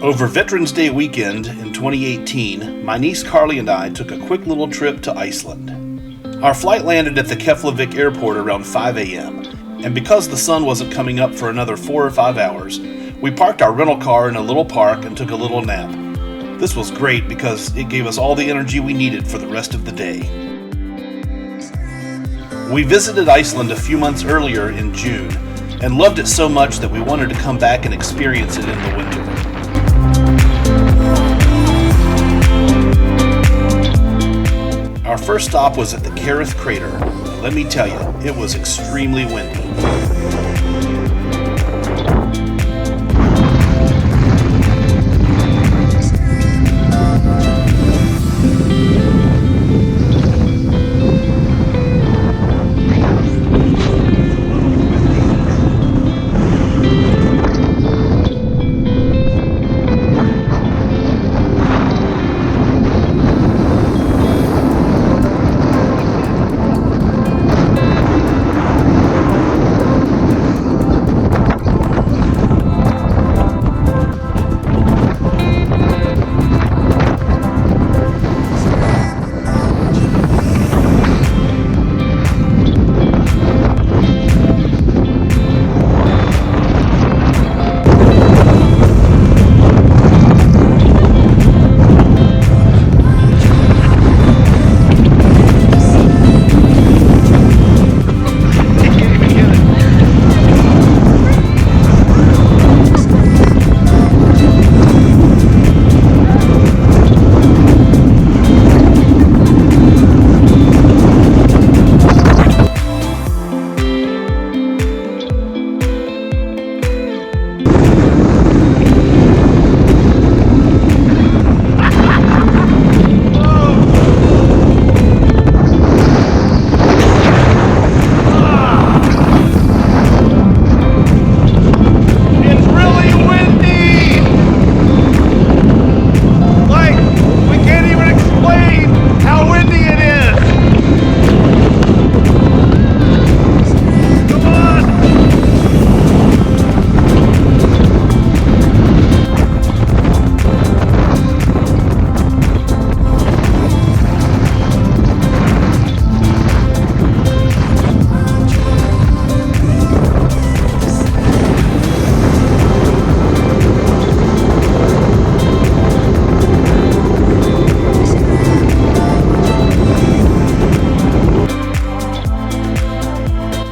Over Veterans Day weekend in 2018, my niece Carly and I took a quick little trip to Iceland. Our flight landed at the Keflavik airport around 5 a.m., and because the sun wasn't coming up for another 4 or 5 hours, we parked our rental car in a little park and took a little nap. This was great because it gave us all the energy we needed for the rest of the day. We visited Iceland a few months earlier in June and loved it so much that we wanted to come back and experience it in the winter. Our first stop was at the Kareth Crater, and let me tell you, it was extremely windy.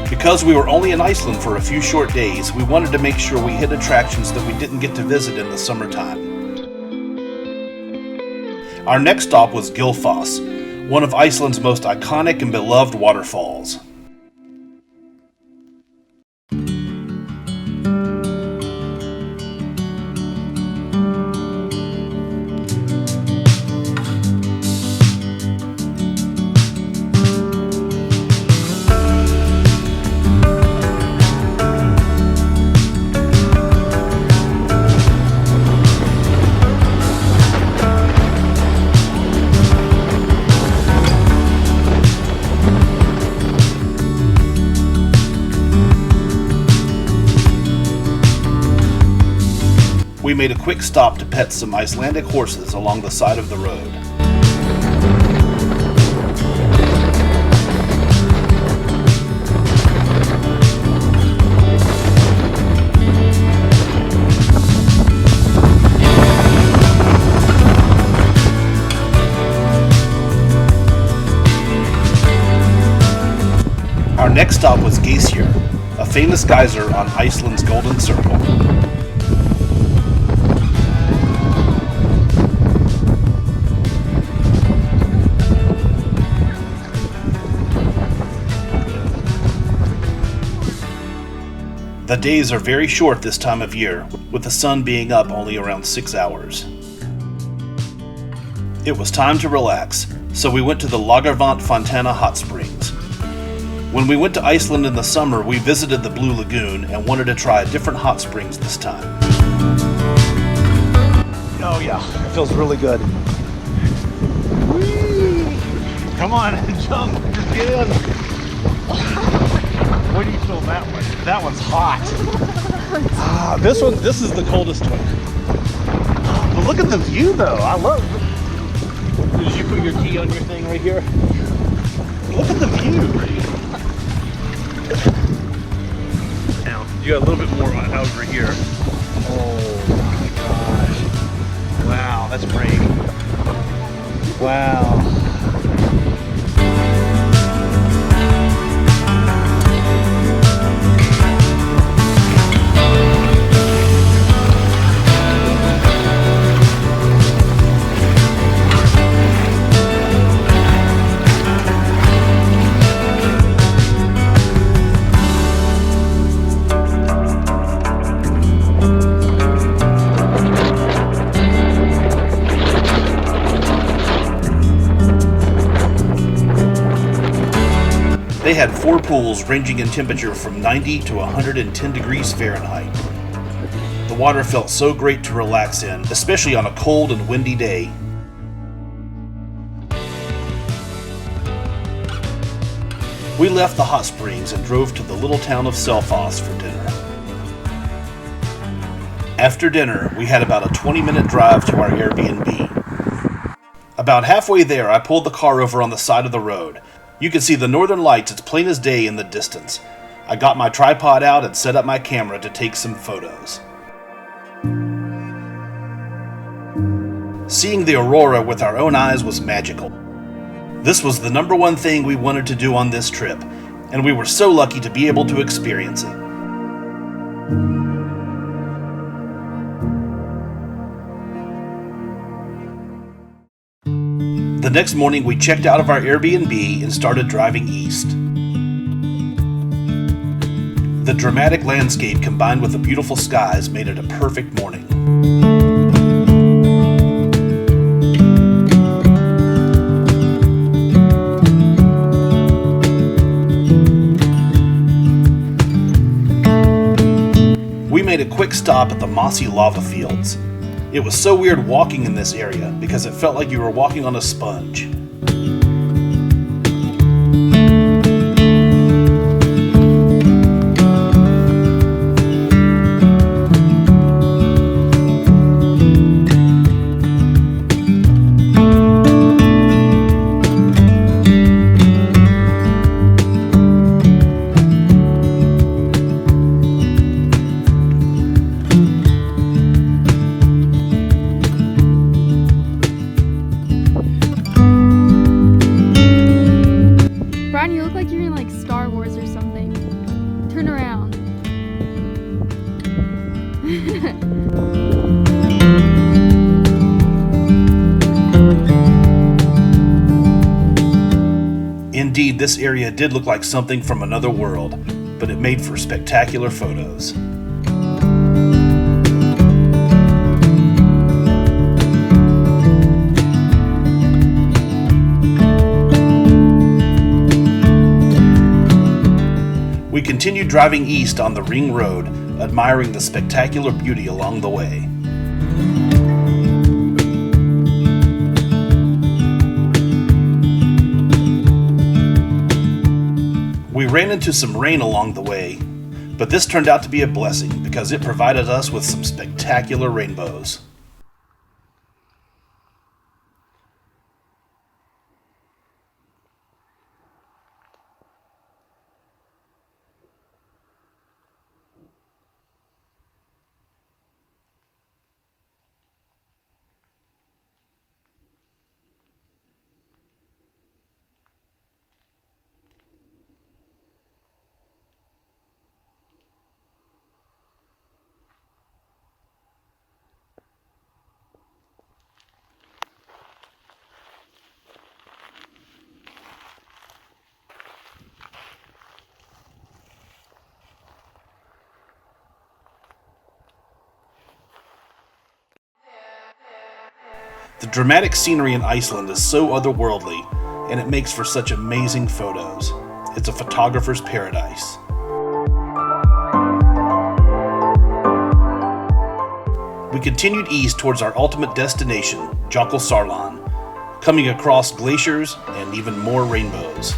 Because we were only in Iceland for a few short days, we wanted to make sure we hit attractions that we didn't get to visit in the summertime. Our next stop was Gullfoss, one of Iceland's most iconic and beloved waterfalls. We made a quick stop to pet some Icelandic horses along the side of the road. Our next stop was Glacier, a famous geyser on Iceland's Golden Circle. The days are very short this time of year, with the sun being up only around 6 hours. It was time to relax, so we went to the Lagervant Fontana hot springs. When we went to Iceland in the summer, we visited the Blue Lagoon and wanted to try different hot springs this time. Oh yeah, it feels really good. Whee! Come on, jump, just get in. What do you feel that one? That one's hot. This is the coldest one. Look at the view though. I love it. Did you put your key on your thing right here? Look at the view. Now, you got a little bit more over here. Oh my gosh. Wow, that's great. Wow. They had 4 pools ranging in temperature from 90 to 110 degrees Fahrenheit. The water felt so great to relax in, especially on a cold and windy day. We left the hot springs and drove to the little town of Selfoss for dinner. After dinner, we had about a 20-minute drive to our Airbnb. About halfway there, I pulled the car over on the side of the road. You can see the northern lights as plain as day in the distance. I got my tripod out and set up my camera to take some photos. Seeing the aurora with our own eyes was magical. This was the #1 thing we wanted to do on this trip, and we were so lucky to be able to experience it. The next morning, we checked out of our Airbnb and started driving east. The dramatic landscape combined with the beautiful skies made it a perfect morning. We made a quick stop at the mossy lava fields. It was so weird walking in this area because it felt like you were walking on a sponge. You look like you're in like Star Wars or something. Turn around. Indeed, this area did look like something from another world, but it made for spectacular photos. We continued driving east on the Ring Road, admiring the spectacular beauty along the way. We ran into some rain along the way, but this turned out to be a blessing because it provided us with some spectacular rainbows. The dramatic scenery in Iceland is so otherworldly, and it makes for such amazing photos. It's a photographer's paradise. We continued east towards our ultimate destination, Jokulsarlon, coming across glaciers and even more rainbows.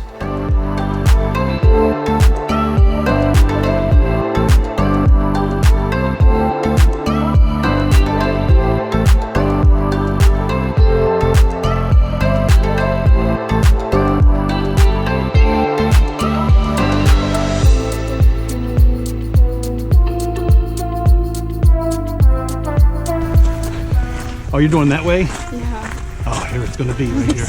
Oh, you're going that way? Yeah. Oh, here it's going to be right here.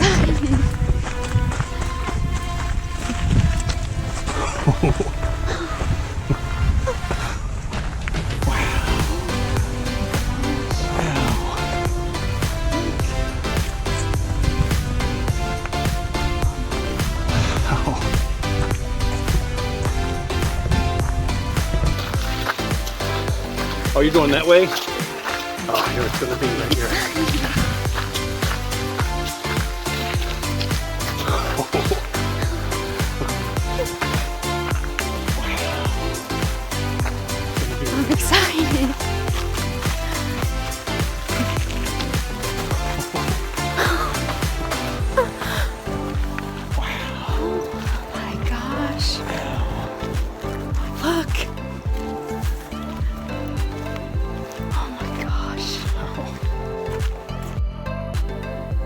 Oh, you're going that way? Oh, here it's going to be right here. I'm excited. Oh my gosh. Look.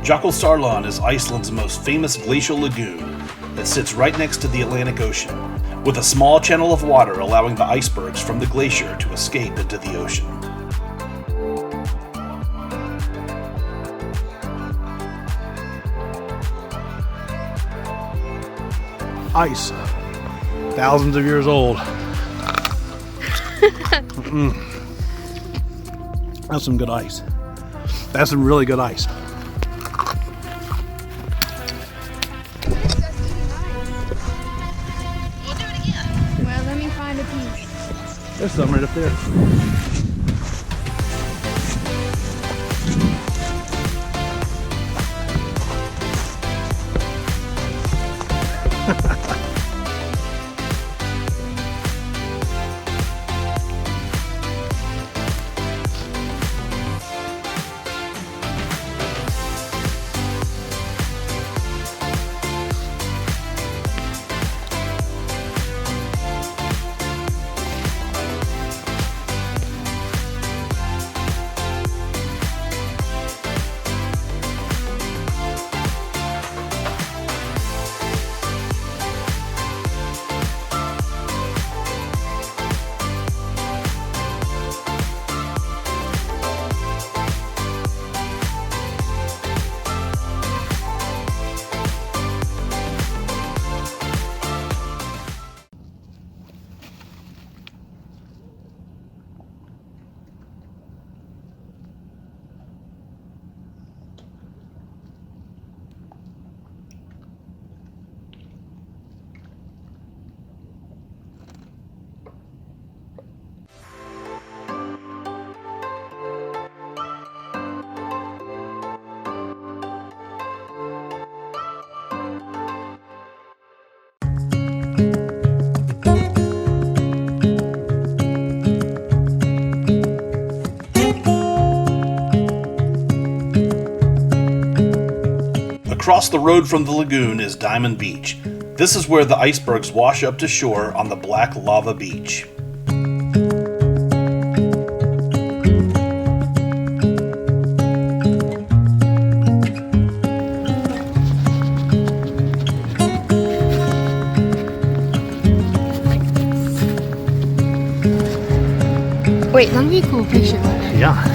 Jokulsarlon is Iceland's most famous glacial lagoon that sits right next to the Atlantic Ocean, with a small channel of water allowing the icebergs from the glacier to escape into the ocean. Ice. Thousands of years old. That's some good ice. That's some really good ice. Well, let me find a piece. There's some right up there. Across the road from the lagoon is Diamond Beach. This is where the icebergs wash up to shore on the black lava beach. Wait, let me cool picture. Yeah.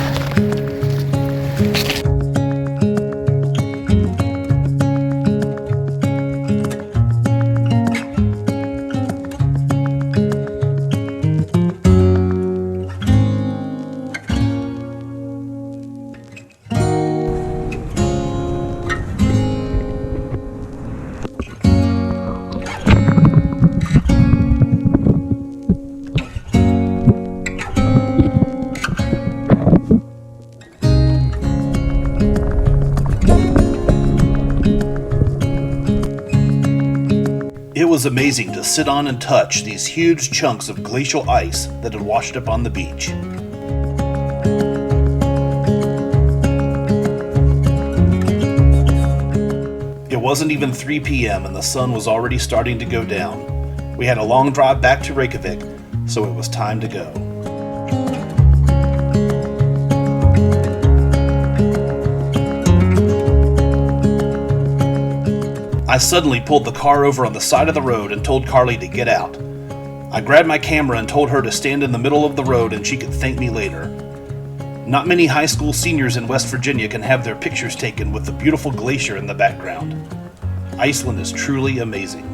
It was amazing to sit on and touch these huge chunks of glacial ice that had washed up on the beach. It wasn't even 3 p.m. and the sun was already starting to go down. We had a long drive back to Reykjavik, so it was time to go. I suddenly pulled the car over on the side of the road and told Carly to get out. I grabbed my camera and told her to stand in the middle of the road and she could thank me later. Not many high school seniors in West Virginia can have their pictures taken with the beautiful glacier in the background. Iceland is truly amazing.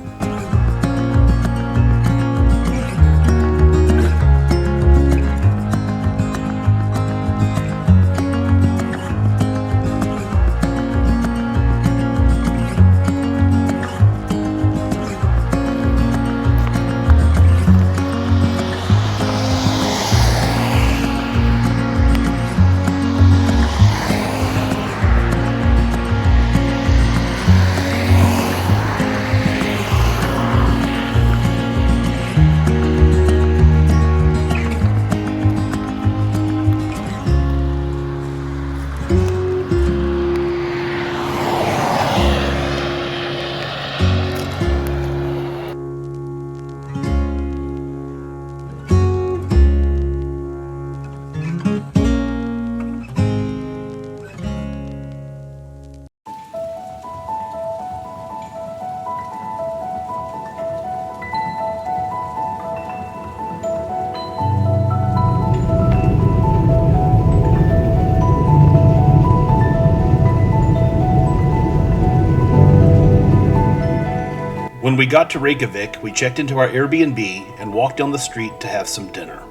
When we got to Reykjavik, we checked into our Airbnb and walked down the street to have some dinner.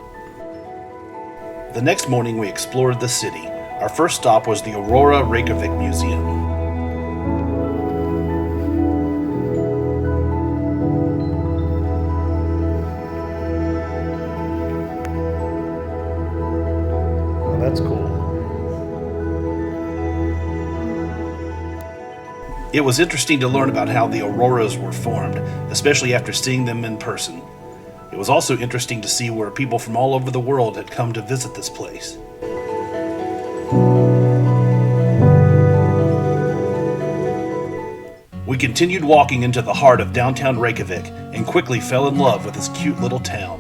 The next morning we explored the city. Our first stop was the Aurora Reykjavik Museum. Oh, that's cool. It was interesting to learn about how the auroras were formed, especially after seeing them in person. It was also interesting to see where people from all over the world had come to visit this place. We continued walking into the heart of downtown Reykjavik and quickly fell in love with this cute little town.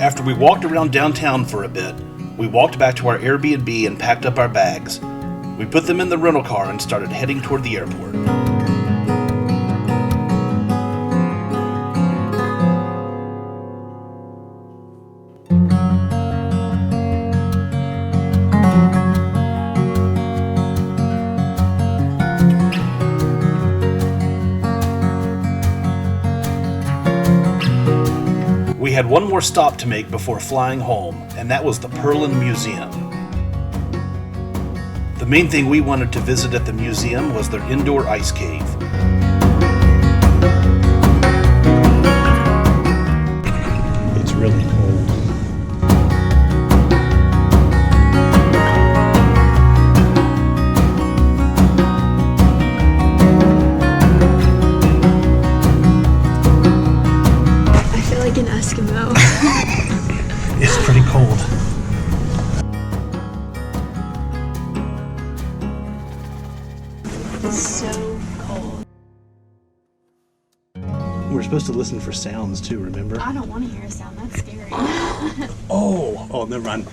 After we walked around downtown for a bit, we walked back to our Airbnb and packed up our bags. We put them in the rental car and started heading toward the airport. We had one more stop to make before flying home, and that was the Perlan Museum. The main thing we wanted to visit at the museum was their indoor ice cave. It's really cold. I feel like an Eskimo. It's pretty cold. It's so cold. We're supposed to listen for sounds too, remember? I don't want to hear a sound. That's scary. Oh, never mind.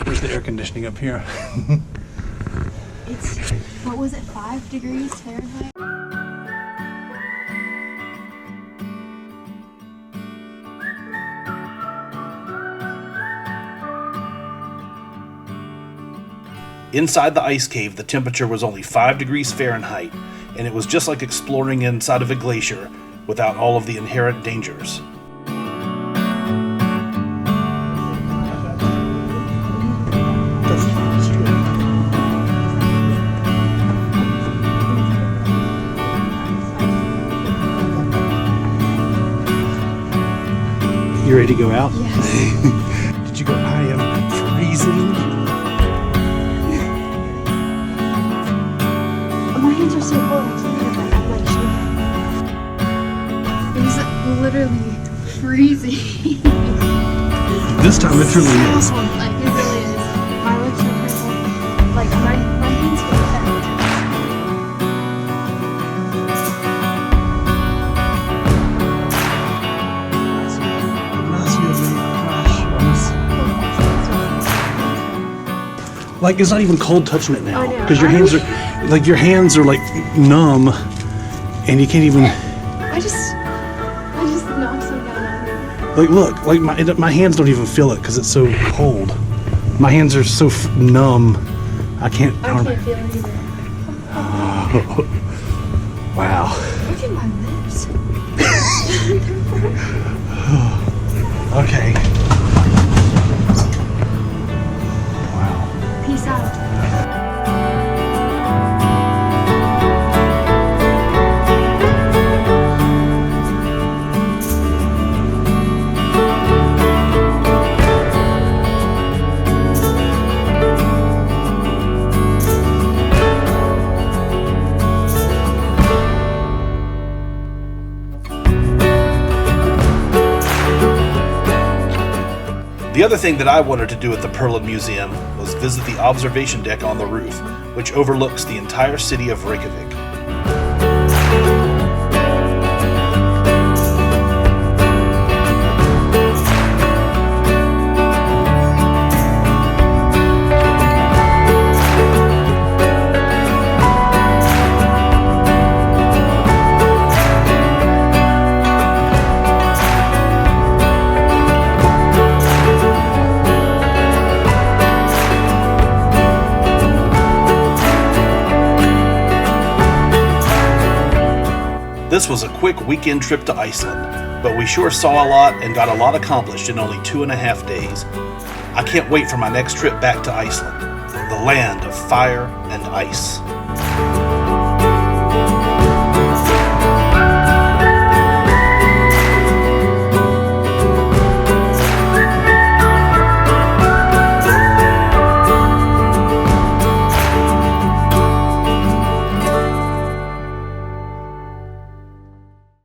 There's the air conditioning up here. It's, what was it, 5 degrees Fahrenheit? Inside the ice cave, the temperature was only 5 degrees Fahrenheit, and it was just like exploring inside of a glacier without all of the inherent dangers. You ready to go out? Yes. Did you go? I am freezing. My hands are so cold. I can't get that. I'm like shaking. It's literally freezing. This time it truly is. Like it really is. My lips are purple. Like my hands feel bad. Like it's not even cold touching it now I know. because your hands are like numb, and you can't even. I just knocked some down on me. Like look, like my hands don't even feel it because it's so cold. My hands are so numb. I can't. I can't feel it either. Wow. Look at my lips. Okay. Peace out. The other thing that I wanted to do at the Perlan Museum was visit the observation deck on the roof, which overlooks the entire city of Reykjavik. This was a quick weekend trip to Iceland, but we sure saw a lot and got a lot accomplished in only 2.5 days. I can't wait for my next trip back to Iceland, the land of fire and ice.